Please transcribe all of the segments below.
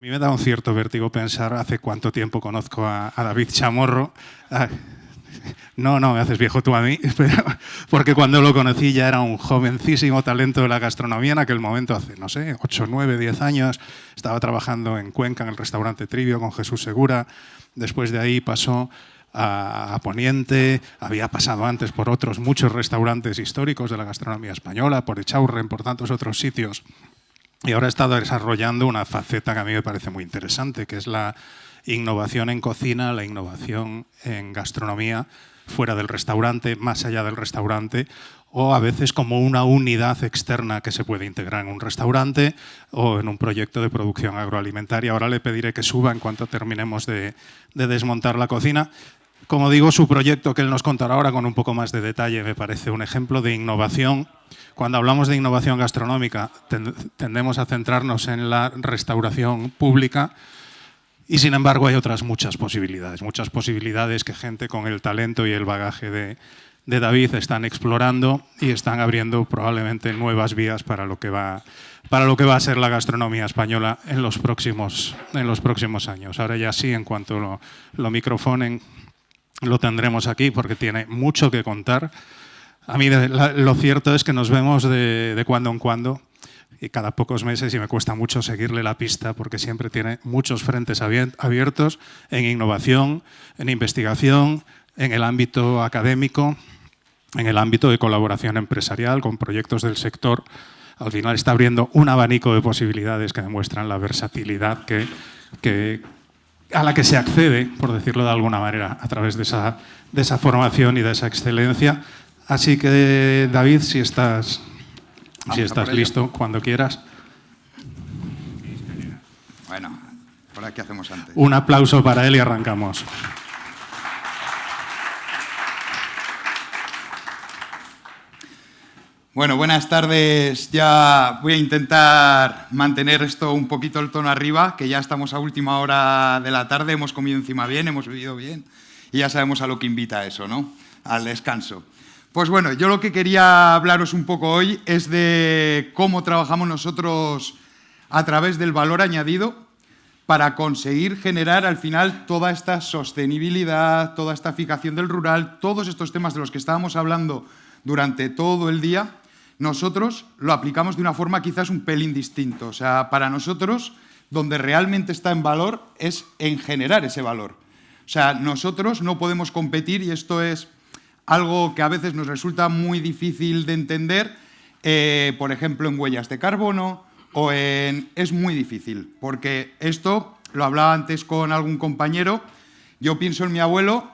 A mí me da un cierto vértigo pensar hace cuánto tiempo conozco a David Chamorro. No, me haces viejo tú a mí, porque cuando lo conocí ya era un jovencísimo talento de la gastronomía. En aquel momento, hace, no sé, 8, 9, 10 años, estaba trabajando en Cuenca, en el restaurante Trivio, con Jesús Segura. Después de ahí pasó a Poniente, había pasado antes por otros muchos restaurantes históricos de la gastronomía española, por Echaurren, por tantos otros sitios. Y ahora he estado desarrollando una faceta que a mí me parece muy interesante, que es la innovación en cocina, la innovación en gastronomía, fuera del restaurante, más allá del restaurante, o a veces como una unidad externa que se puede integrar en un restaurante o en un proyecto de producción agroalimentaria. Ahora le pediré que suba en cuanto terminemos de desmontar la cocina. Como digo, su proyecto, que él nos contará ahora con un poco más de detalle, me parece un ejemplo de innovación. Cuando hablamos de innovación gastronómica, tendemos a centrarnos en la restauración pública y, sin embargo, hay otras muchas posibilidades que gente con el talento y el bagaje de David están explorando y están abriendo probablemente nuevas vías para lo que va a ser la gastronomía española en los próximos años. Ahora ya sí, en cuanto lo microfonen, lo tendremos aquí porque tiene mucho que contar. A mí lo cierto es que nos vemos de cuando en cuando y cada pocos meses, y me cuesta mucho seguirle la pista porque siempre tiene muchos frentes abiertos en innovación, en investigación, en el ámbito académico, en el ámbito de colaboración empresarial con proyectos del sector. Al final está abriendo un abanico de posibilidades que demuestran la versatilidad a la que se accede, por decirlo de alguna manera, a través de esa formación y de esa excelencia. Así que, David, si estás listo, cuando quieras. Bueno, ¿ahora qué hacemos antes? Un aplauso para él y arrancamos. Bueno, buenas tardes. Ya voy a intentar mantener esto un poquito el tono arriba, que ya estamos a última hora de la tarde, hemos comido encima bien, hemos bebido bien y ya sabemos a lo que invita eso, ¿no? Al descanso. Pues bueno, yo lo que quería hablaros un poco hoy es de cómo trabajamos nosotros a través del valor añadido para conseguir generar al final toda esta sostenibilidad, toda esta fijación del rural, todos estos temas de los que estábamos hablando durante todo el día. Nosotros lo aplicamos de una forma quizás un pelín distinto. O sea, para nosotros, donde realmente está en valor es en generar ese valor. O sea, nosotros no podemos competir, y esto es algo que a veces nos resulta muy difícil de entender, por ejemplo, en huellas de carbono es muy difícil, porque esto, lo hablaba antes con algún compañero, yo pienso en mi abuelo,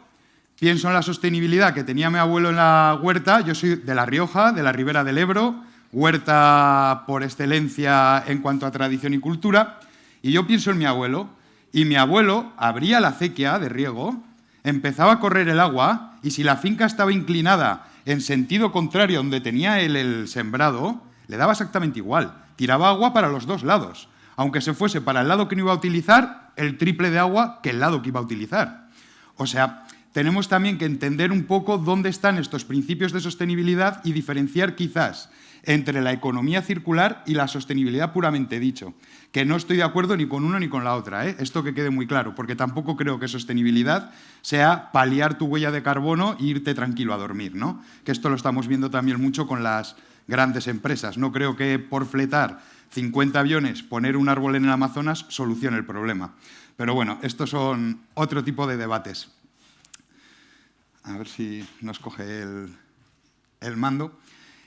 pienso en la sostenibilidad que tenía mi abuelo en la huerta. Yo soy de La Rioja, de la Ribera del Ebro, huerta por excelencia en cuanto a tradición y cultura, y yo pienso en mi abuelo, y mi abuelo abría la acequia de riego, empezaba a correr el agua, y si la finca estaba inclinada en sentido contrario a donde tenía él el sembrado, le daba exactamente igual, tiraba agua para los dos lados, aunque se fuese para el lado que no iba a utilizar, el triple de agua que el lado que iba a utilizar. O sea, tenemos también que entender un poco dónde están estos principios de sostenibilidad y diferenciar quizás entre la economía circular y la sostenibilidad puramente dicho, que no estoy de acuerdo ni con una ni con la otra, ¿eh? Esto que quede muy claro, porque tampoco creo que sostenibilidad sea paliar tu huella de carbono e irte tranquilo a dormir, ¿no? Que esto lo estamos viendo también mucho con las grandes empresas. No creo que por fletar 50 aviones, poner un árbol en el Amazonas, solucione el problema. Pero bueno, estos son otro tipo de debates. A ver si nos coge el mando.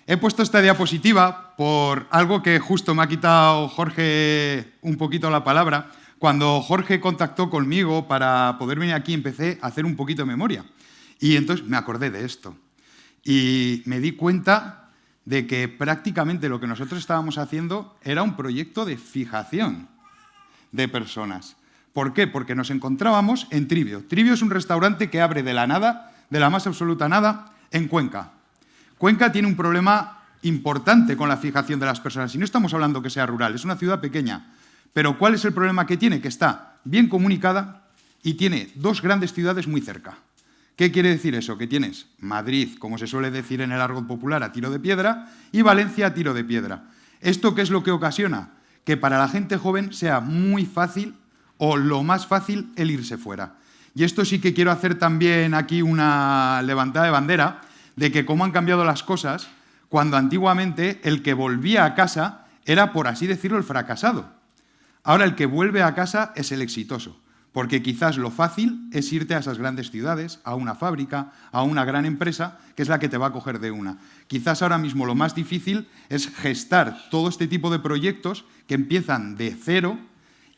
He puesto esta diapositiva por algo que justo me ha quitado Jorge un poquito la palabra. Cuando Jorge contactó conmigo para poder venir aquí, empecé a hacer un poquito de memoria. Y entonces me acordé de esto. Y me di cuenta de que prácticamente lo que nosotros estábamos haciendo era un proyecto de fijación de personas. ¿Por qué? Porque nos encontrábamos en Trivio. Trivio es un restaurante que abre de la nada, de la más absoluta nada, en Cuenca. Cuenca tiene un problema importante con la fijación de las personas. Y no estamos hablando que sea rural, es una ciudad pequeña. Pero ¿cuál es el problema que tiene? Que está bien comunicada y tiene dos grandes ciudades muy cerca. ¿Qué quiere decir eso? Que tienes Madrid, como se suele decir en el argot popular, a tiro de piedra, y Valencia a tiro de piedra. ¿Esto qué es lo que ocasiona? que para la gente joven sea muy fácil o lo más fácil el irse fuera. Y esto sí que quiero hacer también aquí una levantada de bandera de que cómo han cambiado las cosas cuando antiguamente el que volvía a casa era, por así decirlo, el fracasado. Ahora el que vuelve a casa es el exitoso, porque quizás lo fácil es irte a esas grandes ciudades, a una fábrica, a una gran empresa, que es la que te va a coger de una. Quizás ahora mismo lo más difícil es gestar todo este tipo de proyectos que empiezan de cero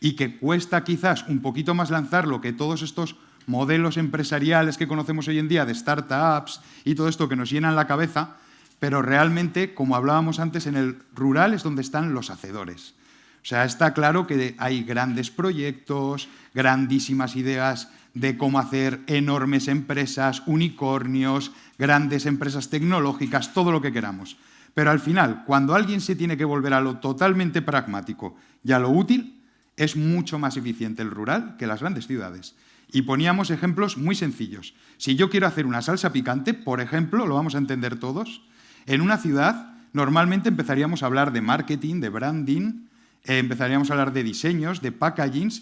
y que cuesta quizás un poquito más lanzarlo que todos estos modelos empresariales que conocemos hoy en día de startups y todo esto que nos llenan la cabeza, pero realmente, como hablábamos antes, en el rural es donde están los hacedores. O sea, está claro que hay grandes proyectos, grandísimas ideas de cómo hacer enormes empresas, unicornios, grandes empresas tecnológicas, todo lo que queramos. Pero al final, cuando alguien se tiene que volver a lo totalmente pragmático y a lo útil, es mucho más eficiente el rural que las grandes ciudades. Y poníamos ejemplos muy sencillos. Si yo quiero hacer una salsa picante, por ejemplo, lo vamos a entender todos, en una ciudad normalmente empezaríamos a hablar de marketing, de branding, empezaríamos a hablar de diseños, de packagings,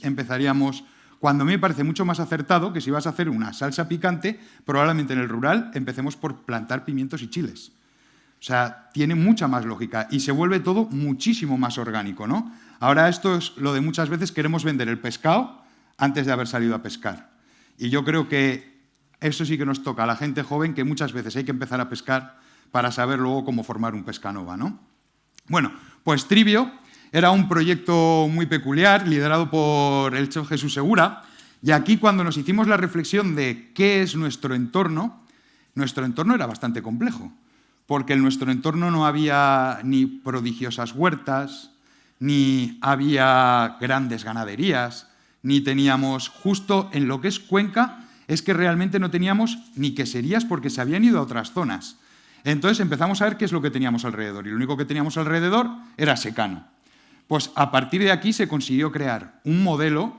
cuando a mí me parece mucho más acertado que si vas a hacer una salsa picante, probablemente en el rural empecemos por plantar pimientos y chiles. O sea, tiene mucha más lógica y se vuelve todo muchísimo más orgánico, ¿no? Ahora esto es lo de muchas veces queremos vender el pescado antes de haber salido a pescar. Y yo creo que eso sí que nos toca a la gente joven, que muchas veces hay que empezar a pescar para saber luego cómo formar un pescanova, ¿no? Bueno, pues Trivio era un proyecto muy peculiar, liderado por el chef Jesús Segura, y aquí cuando nos hicimos la reflexión de qué es nuestro entorno era bastante complejo, porque en nuestro entorno no había ni prodigiosas huertas, ni había grandes ganaderías, ni teníamos, justo en lo que es Cuenca, es que realmente no teníamos ni queserías porque se habían ido a otras zonas. Entonces empezamos a ver qué es lo que teníamos alrededor, y lo único que teníamos alrededor era secano. Pues a partir de aquí se consiguió crear un modelo,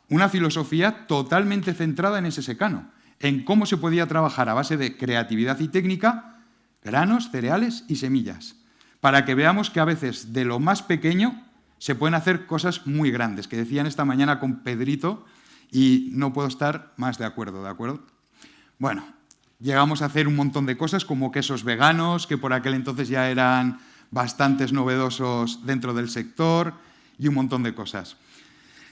una filosofía totalmente centrada en ese secano, en cómo se podía trabajar a base de creatividad y técnica, granos, cereales y semillas, para que veamos que a veces de lo más pequeño se pueden hacer cosas muy grandes, que decían esta mañana con Pedrito, y no puedo estar más de acuerdo, ¿de acuerdo? Bueno, llegamos a hacer un montón de cosas como quesos veganos, que por aquel entonces ya eran bastantes novedosos dentro del sector, y un montón de cosas.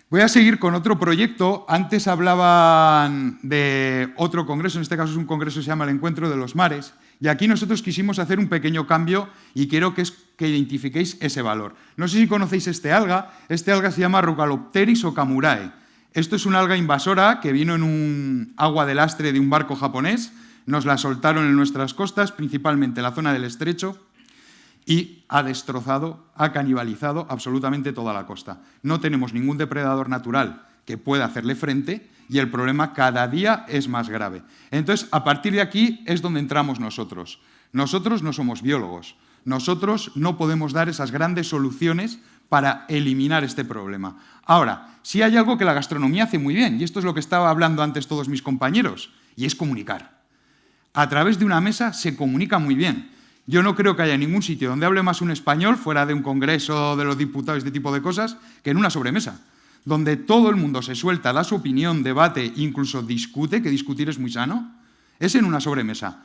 Voy a seguir con otro proyecto. Antes hablaban de otro congreso, en este caso es un congreso que se llama el Encuentro de los Mares, y aquí nosotros quisimos hacer un pequeño cambio y quiero que identifiquéis ese valor. No sé si conocéis este alga se llama Rhugalopteris okamurae. Esto es una alga invasora que vino en un agua de lastre de un barco japonés, nos la soltaron en nuestras costas, principalmente en la zona del estrecho, y ha destrozado, ha canibalizado absolutamente toda la costa. No tenemos ningún depredador natural que pueda hacerle frente y el problema cada día es más grave. Entonces, a partir de aquí es donde entramos nosotros. Nosotros no somos biólogos. Nosotros no podemos dar esas grandes soluciones para eliminar este problema. Ahora, sí hay algo que la gastronomía hace muy bien, y esto es lo que estaba hablando antes todos mis compañeros, y es comunicar. A través de una mesa se comunica muy bien. Yo no creo que haya ningún sitio donde hable más un español, fuera de un congreso de los diputados, este tipo de cosas, que en una sobremesa, donde todo el mundo se suelta, da su opinión, debate, incluso discute, que discutir es muy sano, es en una sobremesa,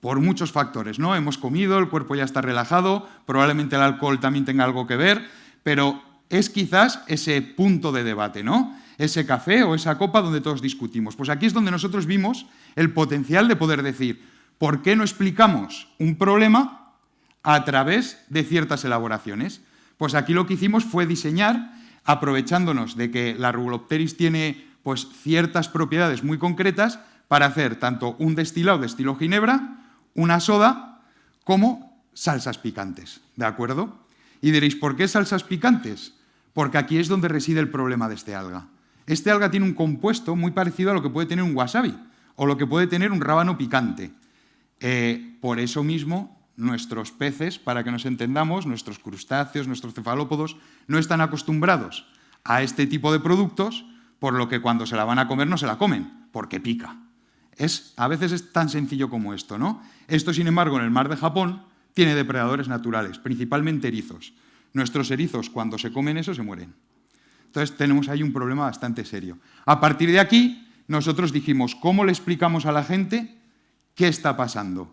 por muchos factores, ¿no? Hemos comido, el cuerpo ya está relajado, probablemente el alcohol también tenga algo que ver, pero es quizás ese punto de debate, ¿no? Ese café o esa copa donde todos discutimos. Pues aquí es donde nosotros vimos el potencial de poder decir, ¿por qué no explicamos un problema a través de ciertas elaboraciones? Pues aquí lo que hicimos fue diseñar, aprovechándonos de que la Rhugalopteris tiene pues, ciertas propiedades muy concretas para hacer tanto un destilado de estilo ginebra, una soda, como salsas picantes, ¿de acuerdo? Y diréis, ¿por qué salsas picantes? Porque aquí es donde reside el problema de este alga. Este alga tiene un compuesto muy parecido a lo que puede tener un wasabi o lo que puede tener un rábano picante. Por eso mismo, nuestros peces, para que nos entendamos, nuestros crustáceos, nuestros cefalópodos, no están acostumbrados a este tipo de productos, por lo que cuando se la van a comer no se la comen, porque pica. A veces es tan sencillo como esto, ¿no? Esto, sin embargo, en el mar de Japón tiene depredadores naturales, principalmente erizos. Nuestros erizos, cuando se comen eso, se mueren. Entonces tenemos ahí un problema bastante serio. A partir de aquí, nosotros dijimos, ¿cómo le explicamos a la gente qué está pasando?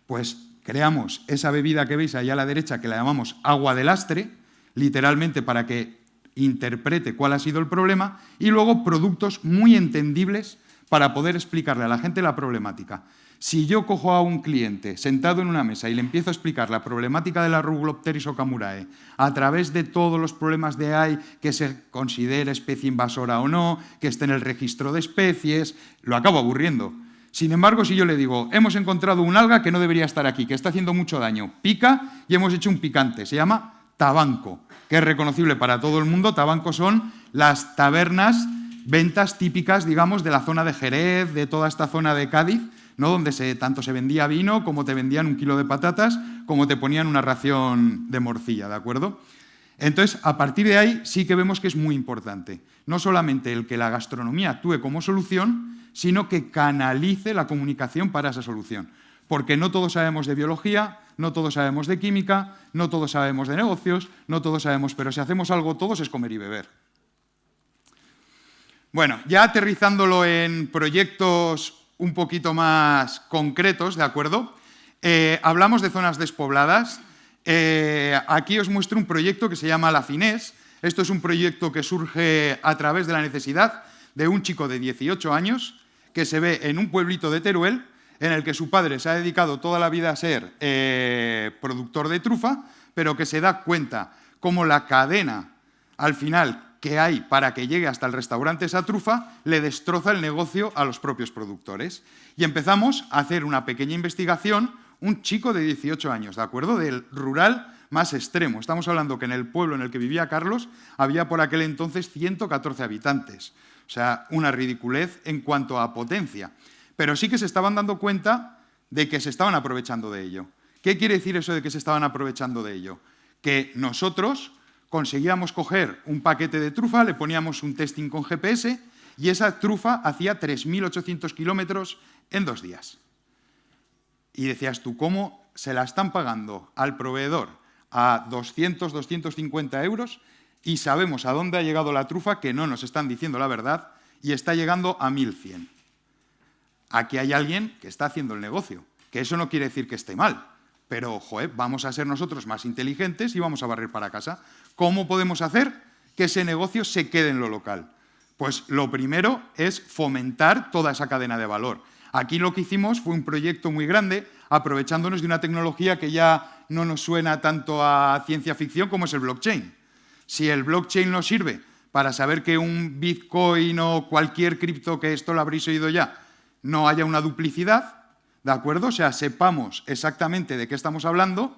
Pues creamos esa bebida que veis ahí a la derecha, que la llamamos agua de lastre, literalmente para que interprete cuál ha sido el problema, y luego productos muy entendibles para poder explicarle a la gente la problemática. Si yo cojo a un cliente sentado en una mesa y le empiezo a explicar la problemática de la Rubglopteris okamurae a través de todos los problemas de hay, que se considere especie invasora o no, que esté en el registro de especies, lo acabo aburriendo. Sin embargo, si yo le digo, hemos encontrado un alga que no debería estar aquí, que está haciendo mucho daño, pica y hemos hecho un picante, se llama tabanco, que es reconocible para todo el mundo. Tabanco son las tabernas, ventas típicas, digamos, de la zona de Jerez, de toda esta zona de Cádiz, ¿no? Donde tanto se vendía vino, como te vendían 1 kilo de patatas, como te ponían una ración de morcilla, ¿de acuerdo? Entonces, a partir de ahí sí que vemos que es muy importante. No solamente el que la gastronomía actúe como solución, sino que canalice la comunicación para esa solución. Porque no todos sabemos de biología, no todos sabemos de química, no todos sabemos de negocios, no todos sabemos, pero si hacemos algo todos es comer y beber. Bueno, ya aterrizándolo en proyectos un poquito más concretos, ¿de acuerdo? Hablamos de zonas despobladas. Aquí os muestro un proyecto que se llama La Finés. Esto es un proyecto que surge a través de la necesidad de un chico de 18 años que se ve en un pueblito de Teruel, en el que su padre se ha dedicado toda la vida a ser productor de trufa, pero que se da cuenta cómo la cadena, al final, que hay para que llegue hasta el restaurante esa trufa, le destroza el negocio a los propios productores. Y empezamos a hacer una pequeña investigación, un chico de 18 años, ¿de acuerdo? Del rural más extremo. Estamos hablando que en el pueblo en el que vivía Carlos había por aquel entonces 114 habitantes. O sea, una ridiculez en cuanto a potencia. Pero sí que se estaban dando cuenta de que se estaban aprovechando de ello. ¿Qué quiere decir eso de que se estaban aprovechando de ello? Que nosotros conseguíamos coger un paquete de trufa, le poníamos un testing con GPS y esa trufa hacía 3.800 kilómetros en 2 días. Y decías tú, ¿cómo se la están pagando al proveedor a 200, 250 euros y sabemos a dónde ha llegado la trufa, que no nos están diciendo la verdad, y está llegando a 1.100? Aquí hay alguien que está haciendo el negocio, que eso no quiere decir que esté mal, pero vamos a ser nosotros más inteligentes y vamos a barrer para casa. ¿Cómo podemos hacer que ese negocio se quede en lo local? Pues lo primero es fomentar toda esa cadena de valor. Aquí lo que hicimos fue un proyecto muy grande, aprovechándonos de una tecnología que ya no nos suena tanto a ciencia ficción como es el blockchain. Si el blockchain nos sirve para saber que un Bitcoin o cualquier cripto, que esto lo habréis oído ya, no haya una duplicidad, ¿de acuerdo? O sea, sepamos exactamente de qué estamos hablando,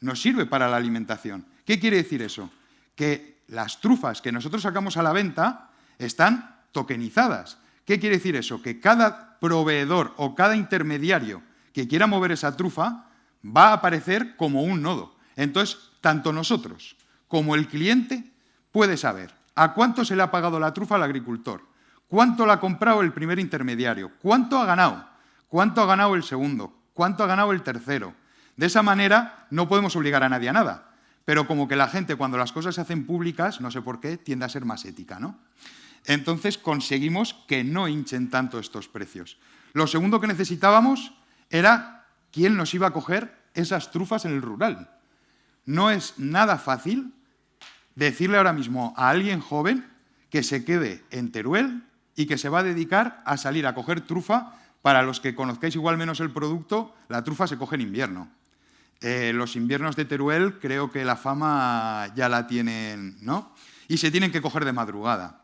nos sirve para la alimentación. ¿Qué quiere decir eso? Que las trufas que nosotros sacamos a la venta están tokenizadas. ¿Qué quiere decir eso? Que cada proveedor o cada intermediario que quiera mover esa trufa va a aparecer como un nodo. Entonces, tanto nosotros como el cliente puede saber a cuánto se le ha pagado la trufa al agricultor, cuánto la ha comprado el primer intermediario, cuánto ha ganado el segundo, cuánto ha ganado el tercero. De esa manera no podemos obligar a nadie a nada, pero como que la gente, cuando las cosas se hacen públicas, no sé por qué, tiende a ser más ética, ¿no? Entonces conseguimos que no hinchen tanto estos precios. Lo segundo que necesitábamos era quién nos iba a coger esas trufas en el rural. No es nada fácil decirle ahora mismo a alguien joven que se quede en Teruel y que se va a dedicar a salir a coger trufa. Para los que conozcáis igual menos el producto, la trufa se coge en invierno. Los inviernos de Teruel creo que la fama ya la tienen, ¿no? Y se tienen que coger de madrugada.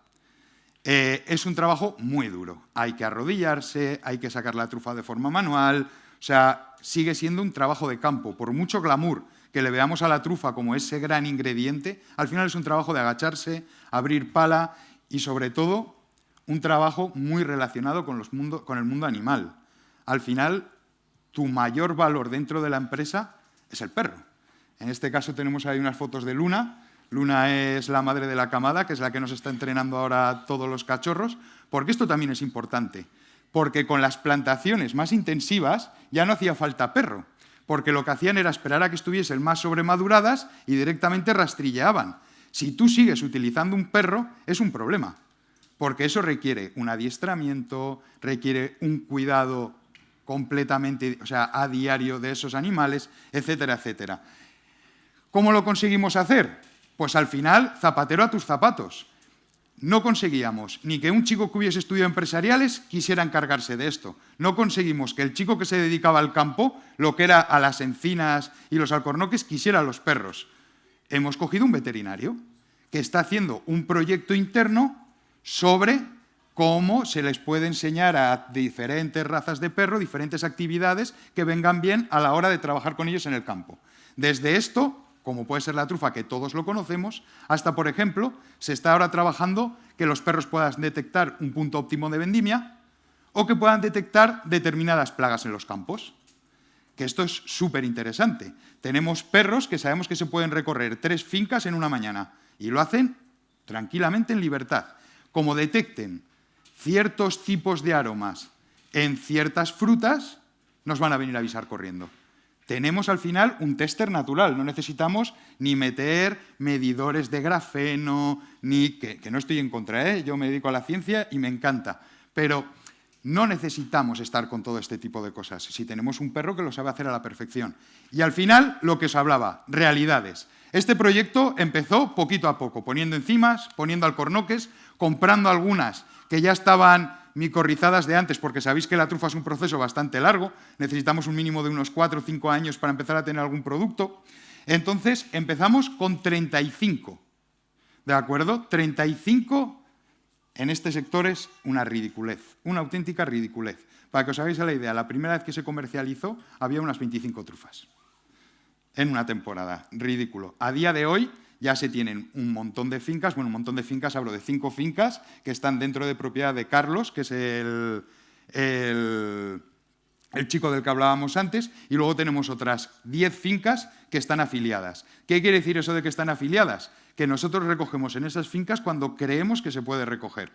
Es un trabajo muy duro. Hay que arrodillarse, hay que sacar la trufa de forma manual. O sea, sigue siendo un trabajo de campo. Por mucho glamour que le veamos a la trufa como ese gran ingrediente, al final es un trabajo de agacharse, abrir pala y, sobre todo, un trabajo muy relacionado con el mundo animal. Al final, tu mayor valor dentro de la empresa es el perro. En este caso tenemos ahí unas fotos de Luna. Luna es la madre de la camada, que es la que nos está entrenando ahora todos los cachorros, porque esto también es importante, porque con las plantaciones más intensivas ya no hacía falta perro. porque lo que hacían era esperar a que estuviesen más sobremaduradas y directamente rastrilleaban. Si tú sigues utilizando un perro, es un problema, porque eso requiere un adiestramiento, requiere un cuidado completamente, o sea, a diario de esos animales, etcétera, etcétera. ¿Cómo lo conseguimos hacer? Pues al final, zapatero a tus zapatos. No conseguíamos ni que un chico que hubiese estudiado empresariales quisiera encargarse de esto. No conseguimos que el chico que se dedicaba al campo, lo que era a las encinas y los alcornoques, quisiera a los perros. Hemos cogido un veterinario que está haciendo un proyecto interno sobre cómo se les puede enseñar a diferentes razas de perro, diferentes actividades que vengan bien a la hora de trabajar con ellos en el campo. Desde esto, como puede ser la trufa, que todos lo conocemos, hasta, por ejemplo, se está ahora trabajando que los perros puedan detectar un punto óptimo de vendimia o que puedan detectar determinadas plagas en los campos. Que esto es súper interesante. Tenemos perros que sabemos que se pueden recorrer 3 fincas en una mañana y lo hacen tranquilamente en libertad. Como detecten ciertos tipos de aromas en ciertas frutas, nos van a venir a avisar corriendo. Tenemos al final un téster natural, no necesitamos ni meter medidores de grafeno, ni que no estoy en contra, yo me dedico a la ciencia y me encanta, pero no necesitamos estar con todo este tipo de cosas, si tenemos un perro que lo sabe hacer a la perfección. Y al final, lo que os hablaba, realidades. Este proyecto empezó poquito a poco, poniendo enzimas, poniendo alcornoques, comprando algunas que ya estaban micorrizadas de antes, porque sabéis que la trufa es un proceso bastante largo, necesitamos un mínimo de unos 4 o 5 años para empezar a tener algún producto. Entonces empezamos con 35, ¿de acuerdo? 35 en este sector es una ridiculez, una auténtica ridiculez. Para que os hagáis la idea, la primera vez que se comercializó había unas 25 trufas en una temporada, ridículo. A día de hoy ya se tienen un montón de fincas, bueno, un montón de fincas, hablo de 5 fincas que están dentro de propiedad de Carlos, que es el chico del que hablábamos antes, y luego tenemos otras 10 fincas que están afiliadas. ¿Qué quiere decir eso de que están afiliadas? Que nosotros recogemos en esas fincas cuando creemos que se puede recoger.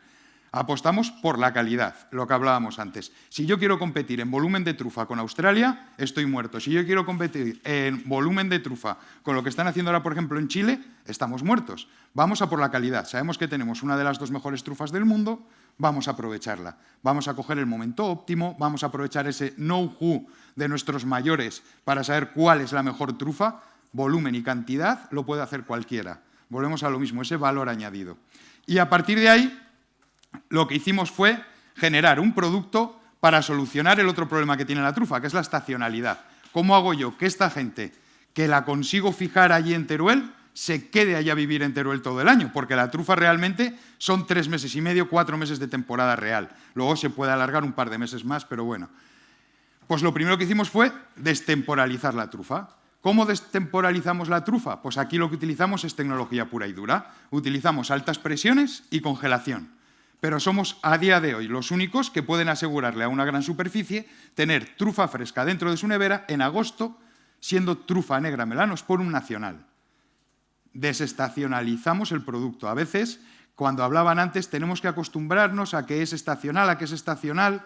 Apostamos por la calidad, lo que hablábamos antes. Si yo quiero competir en volumen de trufa con Australia, estoy muerto. Si yo quiero competir en volumen de trufa con lo que están haciendo ahora, por ejemplo, en Chile, estamos muertos. Vamos a por la calidad. Sabemos que tenemos una de las 2 mejores trufas del mundo, vamos a aprovecharla. Vamos a coger el momento óptimo, vamos a aprovechar ese know-how de nuestros mayores para saber cuál es la mejor trufa. Volumen y cantidad lo puede hacer cualquiera. Volvemos a lo mismo, ese valor añadido. Y a partir de ahí, lo que hicimos fue generar un producto para solucionar el otro problema que tiene la trufa, que es la estacionalidad. ¿Cómo hago yo que esta gente que la consigo fijar allí en Teruel se quede allá a vivir en Teruel todo el año? Porque la trufa realmente son 3 meses y medio, 4 meses de temporada real. Luego se puede alargar un par de meses más, pero bueno. Pues lo primero que hicimos fue destemporalizar la trufa. ¿Cómo destemporalizamos la trufa? Pues aquí lo que utilizamos es tecnología pura y dura. Utilizamos altas presiones y congelación. Pero somos a día de hoy los únicos que pueden asegurarle a una gran superficie tener trufa fresca dentro de su nevera en agosto, siendo trufa negra Melanosporum nacional. Desestacionalizamos el producto. A veces, cuando hablaban antes, tenemos que acostumbrarnos a que es estacional, a que es estacional.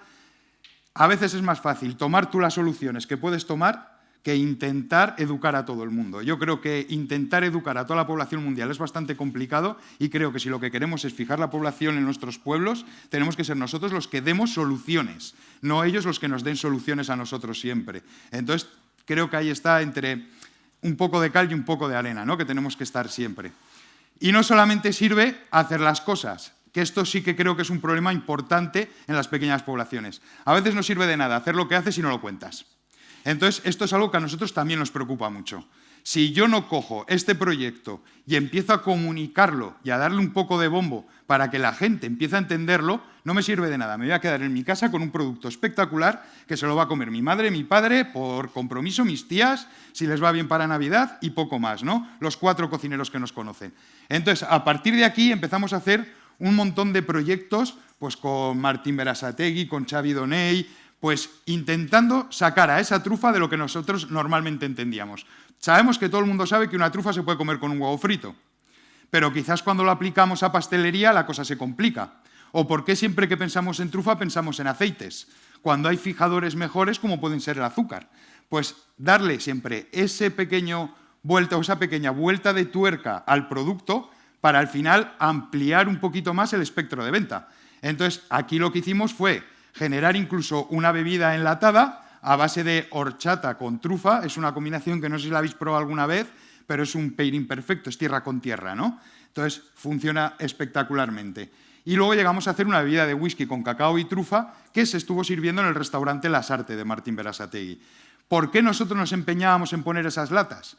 A veces es más fácil tomar tú las soluciones que puedes tomar que intentar educar a todo el mundo. Yo creo que intentar educar a toda la población mundial es bastante complicado y creo que si lo que queremos es fijar la población en nuestros pueblos, tenemos que ser nosotros los que demos soluciones, no ellos los que nos den soluciones a nosotros siempre. Entonces, creo que ahí está entre un poco de cal y un poco de arena, ¿no? Que tenemos que estar siempre. Y no solamente sirve hacer las cosas, que esto sí que creo que es un problema importante en las pequeñas poblaciones. A veces no sirve de nada hacer lo que haces si no lo cuentas. Entonces, esto es algo que a nosotros también nos preocupa mucho. Si yo no cojo este proyecto y empiezo a comunicarlo y a darle un poco de bombo para que la gente empiece a entenderlo, no me sirve de nada. Me voy a quedar en mi casa con un producto espectacular que se lo va a comer mi madre, mi padre, por compromiso, mis tías, si les va bien para Navidad y poco más, ¿no? Los 4 cocineros que nos conocen. Entonces, a partir de aquí empezamos a hacer un montón de proyectos, pues con Martín Berasategui, con Xavi Donell, pues intentando sacar a esa trufa de lo que nosotros normalmente entendíamos. Sabemos que todo el mundo sabe que una trufa se puede comer con un huevo frito, pero quizás cuando lo aplicamos a pastelería la cosa se complica. ¿O por qué siempre que pensamos en trufa pensamos en aceites? Cuando hay fijadores mejores como pueden ser el azúcar. Pues darle siempre ese pequeño vuelta o esa pequeña vuelta de tuerca al producto para al final ampliar un poquito más el espectro de venta. Entonces, aquí lo que hicimos fue generar incluso una bebida enlatada a base de horchata con trufa. Es una combinación que no sé si la habéis probado alguna vez, pero es un pairing perfecto, es tierra con tierra, ¿no? Entonces, funciona espectacularmente. Y luego llegamos a hacer una bebida de whisky con cacao y trufa que se estuvo sirviendo en el restaurante Lasarte de Martín Berasategui. ¿Por qué nosotros nos empeñábamos en poner esas latas?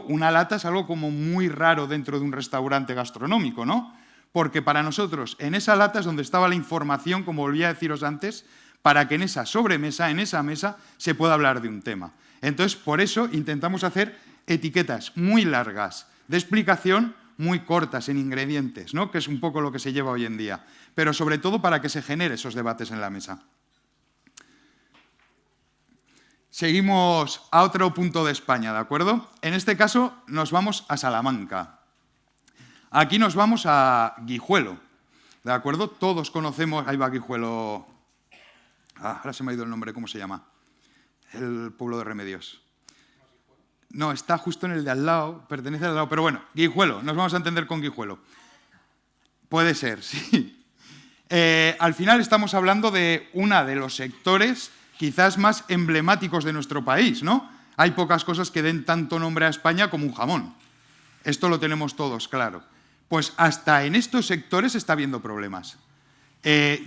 Una lata es algo como muy raro dentro de un restaurante gastronómico, ¿no? Porque para nosotros, en esa lata es donde estaba la información, como volví a deciros antes, para que en esa sobremesa, en esa mesa, se pueda hablar de un tema. Entonces, por eso intentamos hacer etiquetas muy largas de explicación, muy cortas en ingredientes, ¿no? Que es un poco lo que se lleva hoy en día, pero sobre todo para que se genere esos debates en la mesa. Seguimos a otro punto de España, ¿de acuerdo? En este caso nos vamos a Salamanca. Aquí nos vamos a Guijuelo, ¿de acuerdo? Todos conocemos, ahí va Guijuelo, ahora se me ha ido el nombre, ¿cómo se llama? El pueblo de Remedios. No, está justo en el de al lado, pertenece al lado, pero bueno, Guijuelo, nos vamos a entender con Guijuelo. Puede ser, sí. Al final estamos hablando de uno de los sectores quizás más emblemáticos de nuestro país, ¿no? Hay pocas cosas que den tanto nombre a España como un jamón. Esto lo tenemos todos claro. Pues hasta en estos sectores está habiendo problemas.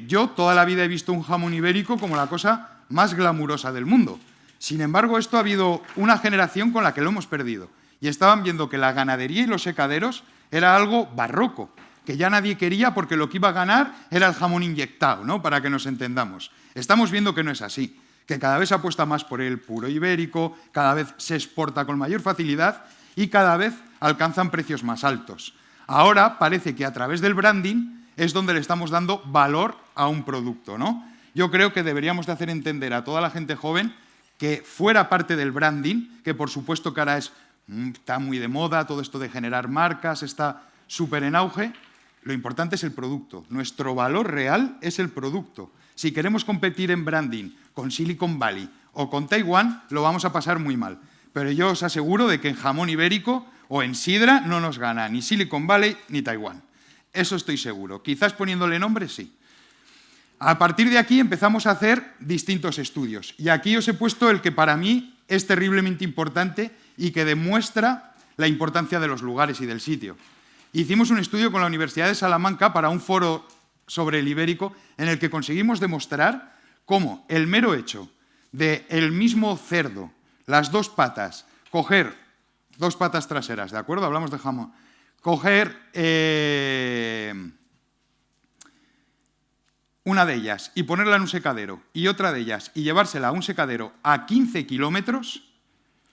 Yo toda la vida he visto un jamón ibérico como la cosa más glamurosa del mundo. Sin embargo, esto ha habido una generación con la que lo hemos perdido. Y estaban viendo que la ganadería y los secaderos era algo barroco, que ya nadie quería porque lo que iba a ganar era el jamón inyectado, ¿no? Para que nos entendamos. Estamos viendo que no es así, que cada vez se apuesta más por el puro ibérico, cada vez se exporta con mayor facilidad y cada vez alcanzan precios más altos. Ahora parece que a través del branding es donde le estamos dando valor a un producto, ¿no? Yo creo que deberíamos de hacer entender a toda la gente joven que fuera parte del branding, que por supuesto que ahora está muy de moda, todo esto de generar marcas, está súper en auge, lo importante es el producto. Nuestro valor real es el producto. Si queremos competir en branding con Silicon Valley o con Taiwán, lo vamos a pasar muy mal. Pero yo os aseguro de que en jamón ibérico o en sidra no nos gana ni Silicon Valley ni Taiwán. Eso estoy seguro. Quizás poniéndole nombre, sí. A partir de aquí empezamos a hacer distintos estudios. Y aquí os he puesto el que para mí es terriblemente importante y que demuestra la importancia de los lugares y del sitio. Hicimos un estudio con la Universidad de Salamanca para un foro sobre el ibérico en el que conseguimos demostrar cómo el mero hecho de el mismo cerdo, las dos patas, coger dos patas traseras, ¿de acuerdo? Hablamos de jamón. Coger una de ellas y ponerla en un secadero y otra de ellas y llevársela a un secadero a 15 kilómetros,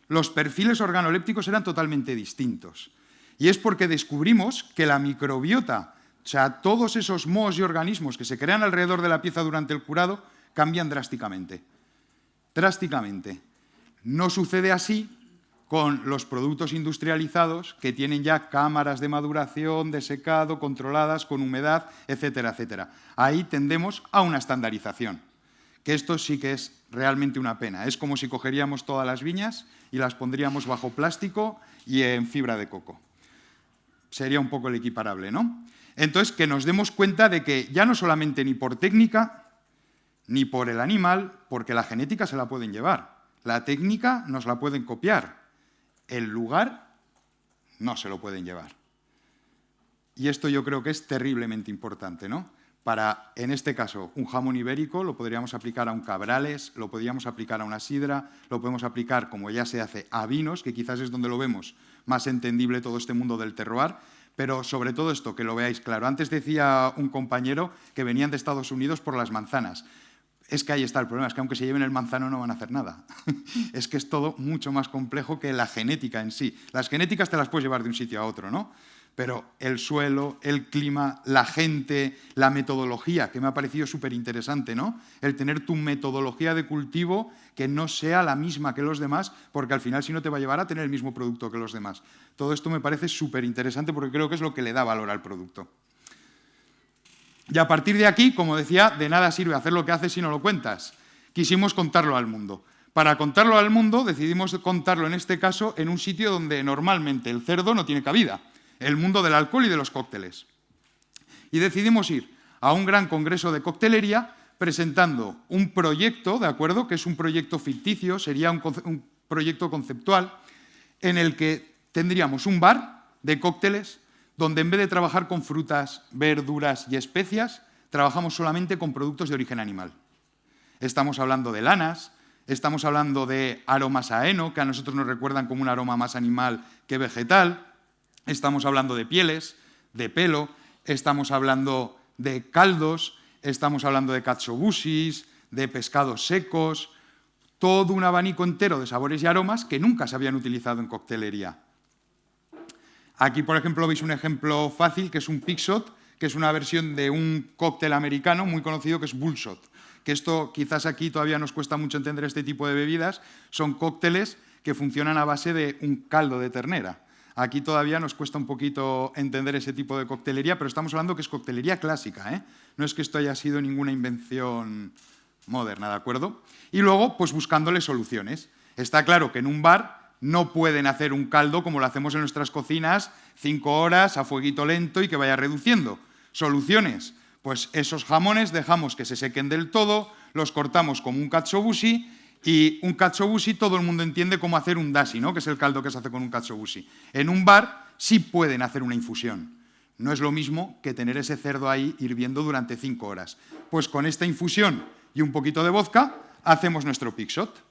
los perfiles organolépticos eran totalmente distintos. Y es porque descubrimos que la microbiota, o sea, todos esos mohos y organismos que se crean alrededor de la pieza durante el curado, cambian drásticamente. Drásticamente. No sucede así con los productos industrializados que tienen ya cámaras de maduración, de secado, controladas, con humedad, etcétera, etcétera. Ahí tendemos a una estandarización, que esto sí que es realmente una pena. Es como si cogeríamos todas las viñas y las pondríamos bajo plástico y en fibra de coco. Sería un poco el equiparable, ¿no? Entonces, que nos demos cuenta de que ya no solamente ni por técnica, ni por el animal, porque la genética se la pueden llevar. La técnica nos la pueden copiar. El lugar no se lo pueden llevar. Y esto yo creo que es terriblemente importante, ¿no? Para, en este caso, un jamón ibérico lo podríamos aplicar a un cabrales, lo podríamos aplicar a una sidra, lo podemos aplicar, como ya se hace, a vinos, que quizás es donde lo vemos más entendible todo este mundo del terroir, pero sobre todo esto, que lo veáis claro. Antes decía un compañero que venían de Estados Unidos por las manzanas. Es que ahí está el problema, es que aunque se lleven el manzano no van a hacer nada. Es que es todo mucho más complejo que la genética en sí. Las genéticas te las puedes llevar de un sitio a otro, ¿no? Pero el suelo, el clima, la gente, la metodología, que me ha parecido súper interesante, ¿no? El tener tu metodología de cultivo que no sea la misma que los demás, porque al final si no te va a llevar a tener el mismo producto que los demás. Todo esto me parece súper interesante porque creo que es lo que le da valor al producto. Y a partir de aquí, como decía, de nada sirve hacer lo que haces si no lo cuentas. Quisimos contarlo al mundo. Para contarlo al mundo, decidimos contarlo en este caso en un sitio donde normalmente el cerdo no tiene cabida, el mundo del alcohol y de los cócteles. Y decidimos ir a un gran congreso de coctelería presentando un proyecto, ¿de acuerdo?, que es un proyecto ficticio, sería un proyecto conceptual, en el que tendríamos un bar de cócteles donde en vez de trabajar con frutas, verduras y especias, trabajamos solamente con productos de origen animal. Estamos hablando de lanas, estamos hablando de aromas a heno, que a nosotros nos recuerdan como un aroma más animal que vegetal, estamos hablando de pieles, de pelo, estamos hablando de caldos, estamos hablando de katsuobushis, de pescados secos, todo un abanico entero de sabores y aromas que nunca se habían utilizado en coctelería. Aquí, por ejemplo, veis un ejemplo fácil, que es un Pickshot, que es una versión de un cóctel americano muy conocido que es Bullshot. Que esto quizás aquí todavía nos cuesta mucho entender este tipo de bebidas, son cócteles que funcionan a base de un caldo de ternera. Aquí todavía nos cuesta un poquito entender ese tipo de coctelería, pero estamos hablando que es coctelería clásica, ¿eh? No es que esto haya sido ninguna invención moderna, ¿de acuerdo? Y luego, pues buscándole soluciones. Está claro que en un bar no pueden hacer un caldo como lo hacemos en nuestras cocinas, 5 horas a fueguito lento y que vaya reduciendo. Soluciones, pues esos jamones dejamos que se sequen del todo, los cortamos como un katsuobushi, y un katsuobushi todo el mundo entiende cómo hacer un dashi, ¿no?, que es el caldo que se hace con un katsuobushi. En un bar sí pueden hacer una infusión. No es lo mismo que tener ese cerdo ahí hirviendo durante 5 horas. Pues con esta infusión y un poquito de vodka hacemos nuestro Pickshot.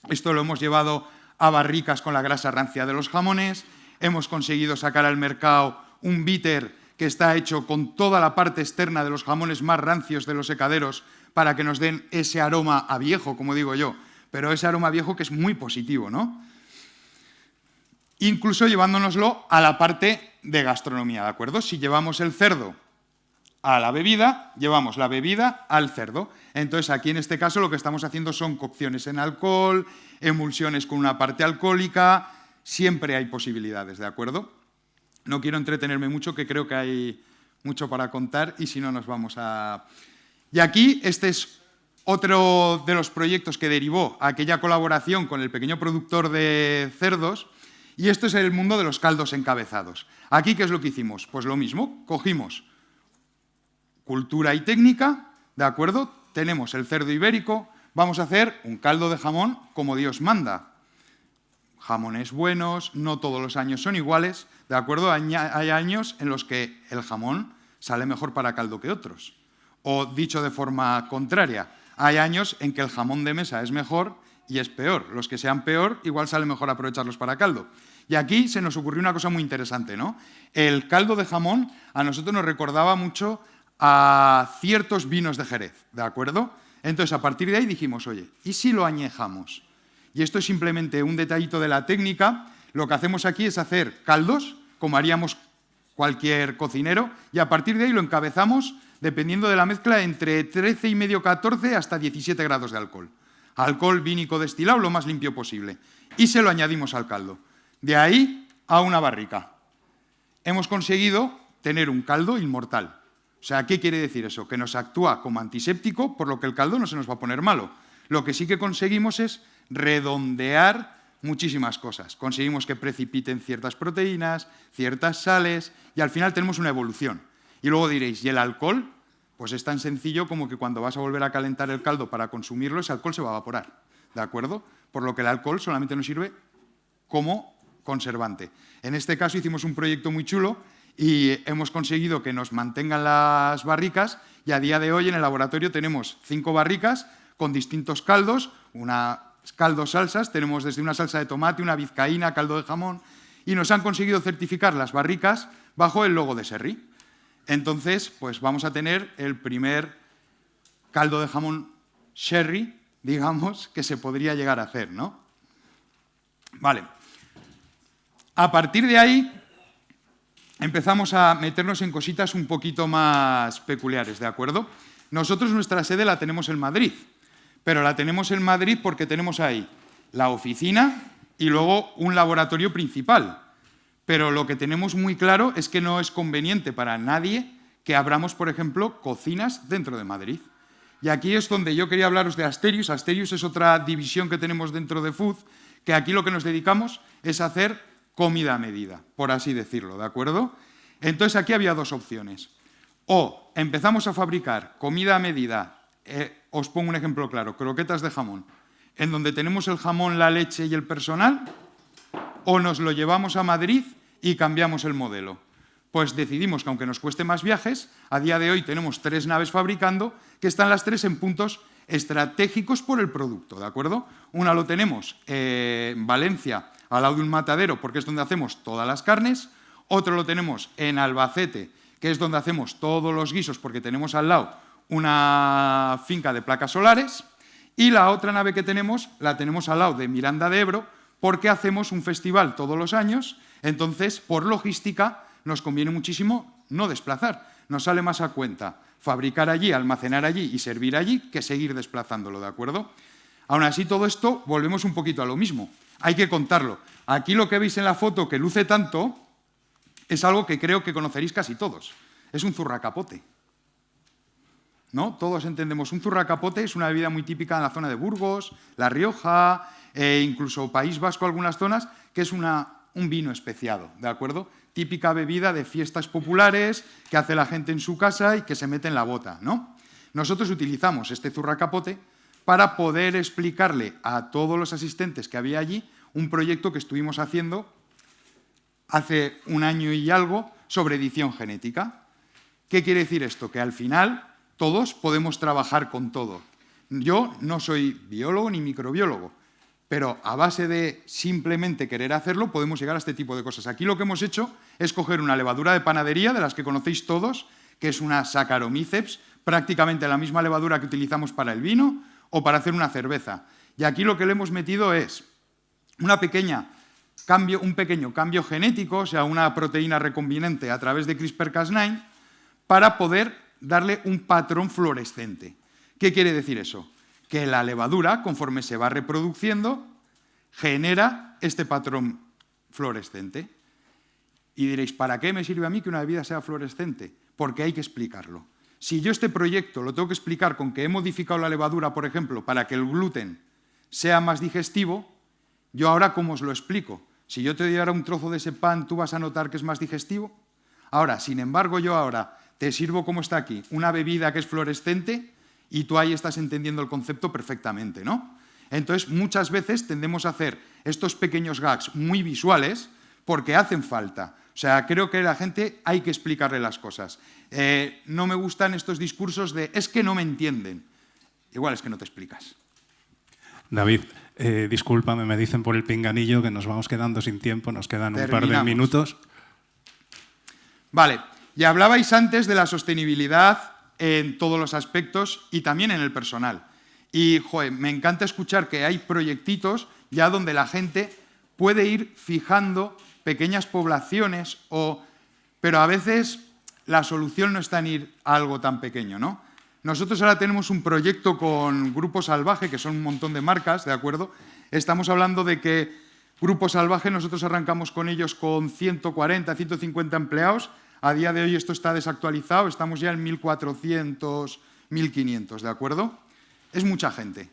Esto lo hemos llevado a barricas con la grasa rancia de los jamones, hemos conseguido sacar al mercado un bitter que está hecho con toda la parte externa de los jamones más rancios de los secaderos para que nos den ese aroma a viejo, como digo yo, pero ese aroma a viejo que es muy positivo, ¿no? Incluso llevándonoslo a la parte de gastronomía, ¿de acuerdo? Si llevamos el cerdo a la bebida, llevamos la bebida al cerdo. Entonces, aquí en este caso lo que estamos haciendo son cocciones en alcohol, emulsiones con una parte alcohólica, siempre hay posibilidades, ¿de acuerdo? No quiero entretenerme mucho, que creo que hay mucho para contar y si no nos vamos a... Y aquí este es otro de los proyectos que derivó aquella colaboración con el pequeño productor de cerdos, y esto es el mundo de los caldos encabezados. Aquí, ¿qué es lo que hicimos? Pues lo mismo, cogimos cultura y técnica, ¿de acuerdo? Tenemos el cerdo ibérico, vamos a hacer un caldo de jamón como Dios manda. Jamones buenos, no todos los años son iguales, ¿de acuerdo? Hay años en los que el jamón sale mejor para caldo que otros. O dicho de forma contraria, hay años en que el jamón de mesa es mejor y es peor. Los que sean peor, igual sale mejor aprovecharlos para caldo. Y aquí se nos ocurrió una cosa muy interesante, ¿no? El caldo de jamón a nosotros nos recordaba mucho a ciertos vinos de Jerez, ¿de acuerdo? Entonces, a partir de ahí dijimos, oye, ¿y si lo añejamos? Y esto es simplemente un detallito de la técnica. Lo que hacemos aquí es hacer caldos, como haríamos cualquier cocinero, y a partir de ahí lo encabezamos, dependiendo de la mezcla, entre 13,5, 14 hasta 17 grados de alcohol. Alcohol vínico destilado lo más limpio posible. Y se lo añadimos al caldo. De ahí a una barrica. Hemos conseguido tener un caldo inmortal. O sea, ¿qué quiere decir eso? Que nos actúa como antiséptico, por lo que el caldo no se nos va a poner malo. Lo que sí que conseguimos es redondear muchísimas cosas. Conseguimos que precipiten ciertas proteínas, ciertas sales, y al final tenemos una evolución. Y luego diréis, ¿y el alcohol? Pues es tan sencillo como que cuando vas a volver a calentar el caldo para consumirlo, ese alcohol se va a evaporar, ¿de acuerdo? Por lo que el alcohol solamente nos sirve como conservante. En este caso hicimos un proyecto muy chulo y hemos conseguido que nos mantengan las barricas, y a día de hoy en el laboratorio tenemos 5 barricas con distintos caldos, caldos salsas, tenemos desde una salsa de tomate, una vizcaína, caldo de jamón, y nos han conseguido certificar las barricas bajo el logo de Sherry. Entonces, pues vamos a tener el primer caldo de jamón Sherry, digamos, que se podría llegar a hacer, ¿no? Vale. A partir de ahí empezamos a meternos en cositas un poquito más peculiares, ¿de acuerdo? Nosotros nuestra sede la tenemos en Madrid, pero la tenemos en Madrid porque tenemos ahí la oficina y luego un laboratorio principal. Pero lo que tenemos muy claro es que no es conveniente para nadie que abramos, por ejemplo, cocinas dentro de Madrid. Y aquí es donde yo quería hablaros de Asterius. Asterius es otra división que tenemos dentro de Food, que aquí lo que nos dedicamos es a hacer comida a medida, por así decirlo, ¿de acuerdo? Entonces aquí había dos opciones. O empezamos a fabricar comida a medida, os pongo un ejemplo claro, croquetas de jamón, en donde tenemos el jamón, la leche y el personal, o nos lo llevamos a Madrid y cambiamos el modelo. Pues decidimos que aunque nos cueste más viajes, a día de hoy tenemos 3 naves fabricando, que están las 3 en puntos estratégicos por el producto, ¿de acuerdo? Una lo tenemos en Valencia, al lado de un matadero, porque es donde hacemos todas las carnes. Otro lo tenemos en Albacete, que es donde hacemos todos los guisos, porque tenemos al lado una finca de placas solares. Y la otra nave que tenemos, la tenemos al lado de Miranda de Ebro, porque hacemos un festival todos los años. Entonces, por logística, nos conviene muchísimo no desplazar. Nos sale más a cuenta fabricar allí, almacenar allí y servir allí que seguir desplazándolo, ¿de acuerdo? Aún así, todo esto, volvemos un poquito a lo mismo. Hay que contarlo. Aquí lo que veis en la foto, que luce tanto, es algo que creo que conoceréis casi todos. Es un zurracapote. ¿No? Todos entendemos. Un zurracapote es una bebida muy típica en la zona de Burgos, La Rioja, incluso País Vasco, algunas zonas, que es un vino especiado, ¿de acuerdo? Típica bebida de fiestas populares que hace la gente en su casa y que se mete en la bota, ¿no? Nosotros utilizamos este zurracapote para poder explicarle a todos los asistentes que había allí un proyecto que estuvimos haciendo hace un año y algo sobre edición genética. ¿Qué quiere decir esto? Que al final todos podemos trabajar con todo. Yo no soy biólogo ni microbiólogo, pero a base de simplemente querer hacerlo podemos llegar a este tipo de cosas. Aquí lo que hemos hecho es coger una levadura de panadería, de las que conocéis todos, que es una Saccharomyces, prácticamente la misma levadura que utilizamos para el vino o para hacer una cerveza. Y aquí lo que le hemos metido es un pequeño cambio genético, o sea, una proteína recombinante a través de CRISPR-Cas9, para poder darle un patrón fluorescente. ¿Qué quiere decir eso? Que la levadura, conforme se va reproduciendo, genera este patrón fluorescente. Y diréis, ¿para qué me sirve a mí que una bebida sea fluorescente? Porque hay que explicarlo. Si yo este proyecto lo tengo que explicar con que he modificado la levadura, por ejemplo, para que el gluten sea más digestivo, yo ahora, ¿cómo os lo explico? Si yo te doy ahora un trozo de ese pan, ¿tú vas a notar que es más digestivo? Ahora, sin embargo, yo ahora te sirvo, como está aquí, una bebida que es fluorescente y tú ahí estás entendiendo el concepto perfectamente, ¿no? Entonces, muchas veces tendemos a hacer estos pequeños gags muy visuales porque hacen falta. O sea, creo que a la gente hay que explicarle las cosas. No me gustan estos discursos de «es que no me entienden». Igual es que no te explicas. David, discúlpame, me dicen por el pinganillo que nos vamos quedando sin tiempo, nos quedan un par de minutos. Vale, ya hablabais antes de la sostenibilidad en todos los aspectos y también en el personal. Y, joder, me encanta escuchar que hay proyectitos ya donde la gente puede ir fijando pequeñas poblaciones, pero a veces la solución no está en ir a algo tan pequeño, ¿no? Nosotros ahora tenemos un proyecto con Grupo Salvaje, que son un montón de marcas, ¿de acuerdo? Estamos hablando de que Grupo Salvaje, nosotros arrancamos con ellos con 140, 150 empleados. A día de hoy esto está desactualizado, estamos ya en 1.400, 1.500, ¿de acuerdo? Es mucha gente,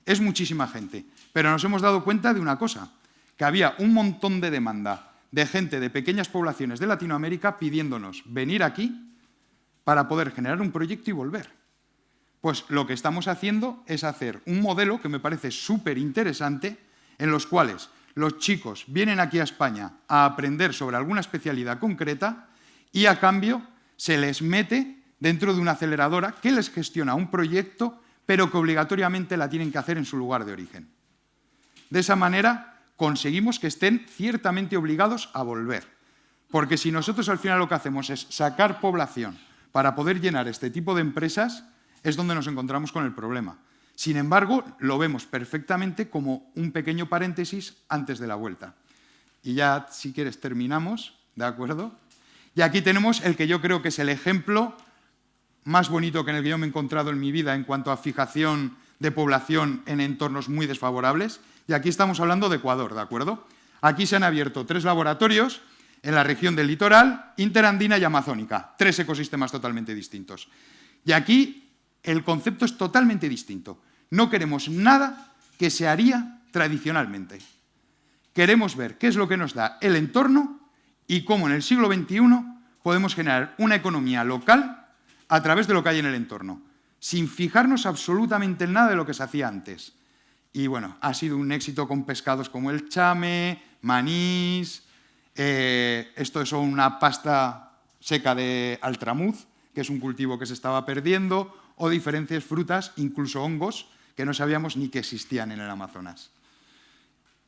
es muchísima gente. Pero nos hemos dado cuenta de una cosa, que había un montón de demanda de gente de pequeñas poblaciones de Latinoamérica pidiéndonos venir aquí para poder generar un proyecto y volver. Pues lo que estamos haciendo es hacer un modelo que me parece súper interesante, en los cuales los chicos vienen aquí a España a aprender sobre alguna especialidad concreta y a cambio se les mete dentro de una aceleradora que les gestiona un proyecto, pero que obligatoriamente la tienen que hacer en su lugar de origen. De esa manera conseguimos que estén ciertamente obligados a volver. Porque si nosotros al final lo que hacemos es sacar población para poder llenar este tipo de empresas, es donde nos encontramos con el problema. Sin embargo, lo vemos perfectamente como un pequeño paréntesis antes de la vuelta. Y ya, si quieres, terminamos, ¿de acuerdo? Y aquí tenemos el que yo creo que es el ejemplo más bonito que en el que yo me he encontrado en mi vida en cuanto a fijación de población en entornos muy desfavorables. Y aquí estamos hablando de Ecuador, ¿de acuerdo? Aquí se han abierto 3 laboratorios en la región del litoral, interandina y amazónica. 3 ecosistemas totalmente distintos. Y aquí El concepto es totalmente distinto. No queremos nada que se haría tradicionalmente. Queremos ver qué es lo que nos da el entorno y cómo en el siglo XXI podemos generar una economía local a través de lo que hay en el entorno, sin fijarnos absolutamente en nada de lo que se hacía antes. Y bueno, ha sido un éxito con pescados como el chame, manís, esto es una pasta seca de altramuz, que es un cultivo que se estaba perdiendo, o diferentes frutas, incluso hongos, que no sabíamos ni que existían en el Amazonas.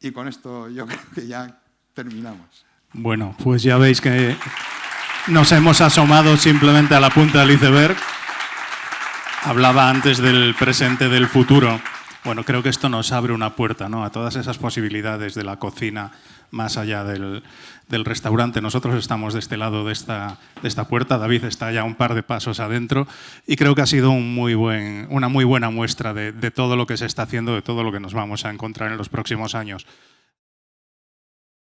Y con esto yo creo que ya terminamos. Bueno, pues ya veis que nos hemos asomado simplemente a la punta del iceberg. Hablaba antes del presente, del futuro. Bueno, creo que esto nos abre una puerta, ¿no?, a todas esas posibilidades de la cocina más allá del restaurante. Nosotros estamos de este lado de esta puerta, David está ya un par de pasos adentro y creo que ha sido una muy buena muestra de todo lo que se está haciendo, de todo lo que nos vamos a encontrar en los próximos años.